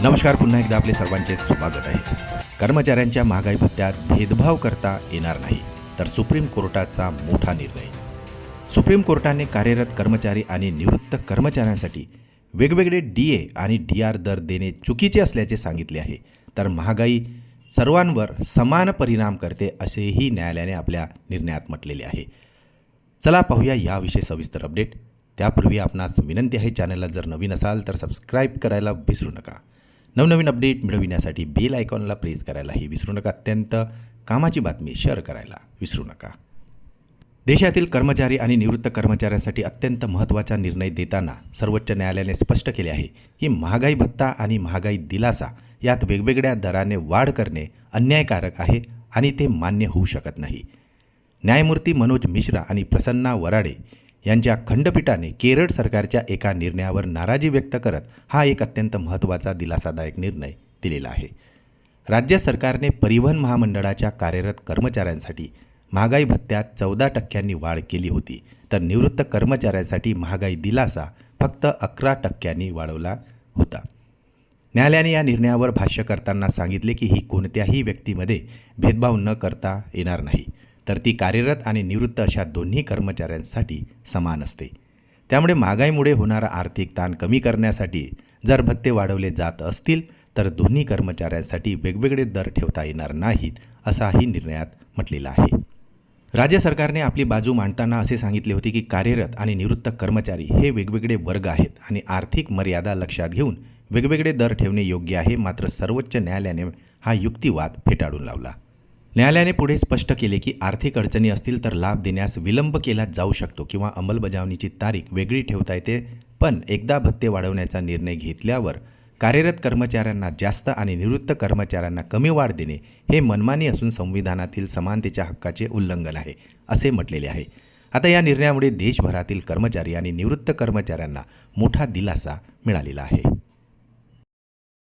नमस्कार. पुन्हा एकदा आपले सर्वांचे स्वागत आहे. कर्मचाऱ्यांच्या महागाई भत्त्यात भेदभाव करता येणार नाही, तर सुप्रीम कोर्टाचा मोठा निर्णय. सुप्रीम कोर्टाने कार्यरत कर्मचारी आणि निवृत्त कर्मचाऱ्यांसाठी वेगवेगळे DA आणि DR दर देणे चुकीचे असल्याचे सांगितले आहे. तर महागाई सर्वांवर समान परिणाम करते असेही न्यायालयाने आपल्या निर्णयात म्हटलेले आहे. चला पाहूया याविषयी सविस्तर अपडेट. त्यापूर्वी आपणास विनंती आहे, चॅनलला जर नवीन असाल तर सबस्क्राईब करायला विसरू नका. नवनवीन अपडेट मिळविण्यासाठी बेल आयकॉनला प्रेस करायलाही विसरू नका. अत्यंत कामाची बातमी शेअर करायला विसरू नका. देशातील कर्मचारी आणि निवृत्त कर्मचाऱ्यांसाठी अत्यंत महत्त्वाचा निर्णय देताना सर्वोच्च न्यायालयाने स्पष्ट केले आहे की महागाई भत्ता आणि महागाई दिलासा यात वेगवेगळ्या दराने वाढ करणे अन्यायकारक आहे आणि ते मान्य होऊ शकत नाही. न्यायमूर्ती मनोज मिश्रा आणि प्रसन्ना वराडे यांच्या खंडपीठाने केरळ सरकारच्या एका निर्णयावर नाराजी व्यक्त करत हा एक अत्यंत महत्त्वाचा दिलासादायक निर्णय दिलेला आहे. राज्य सरकारने परिवहन महामंडळाच्या कार्यरत कर्मचाऱ्यांसाठी महागाई भत्त्यात 14% वाढ केली होती, तर निवृत्त कर्मचाऱ्यांसाठी महागाई दिलासा फक्त 11% वाढवला होता. न्यायालयाने या निर्णयावर भाष्य करताना सांगितले की ही कोणत्याही व्यक्तीमध्ये भेदभाव न करता येणार नाही, तर ती कार्यरत आणि निवृत्त अशा दोन्ही कर्मचाऱ्यांसाठी समान असते. त्यामुळे महागाईमुळे होणारा आर्थिक ताण कमी करण्यासाठी जर भत्ते वाढवले जात असतील तर दोन्ही कर्मचाऱ्यांसाठी वेगवेगळे दर ठेवता येणार नाहीत, असाही निर्णयात म्हटलेला आहे. राज्य सरकारने आपली बाजू मांडताना असे सांगितले होते की कार्यरत आणि निवृत्त कर्मचारी हे वेगवेगळे वर्ग आहेत आणि आर्थिक मर्यादा लक्षात घेऊन वेगवेगळे दर ठेवणे योग्य आहे. मात्र सर्वोच्च न्यायालयाने हा युक्तिवाद फेटाळून लावला. न्यायालयाने पुढे स्पष्ट केले की आर्थिक अडचणी असतील तर लाभ देण्यास विलंब केला जाऊ शकतो किंवा अंमलबजावणीची तारीख वेगळी ठेवता येते. पण एकदा भत्ते वाढवण्याचा निर्णय घेतल्यावर कार्यरत कर्मचाऱ्यांना जास्त आणि निवृत्त कर्मचाऱ्यांना कमी वाढ देणे हे मनमानी असून संविधानातील समानतेच्या हक्काचे उल्लंघन आहे, असे म्हटलेले आहे. आता या निर्णयामुळे देशभरातील कर्मचारी आणि निवृत्त कर्मचाऱ्यांना मोठा दिलासा मिळालेला आहे.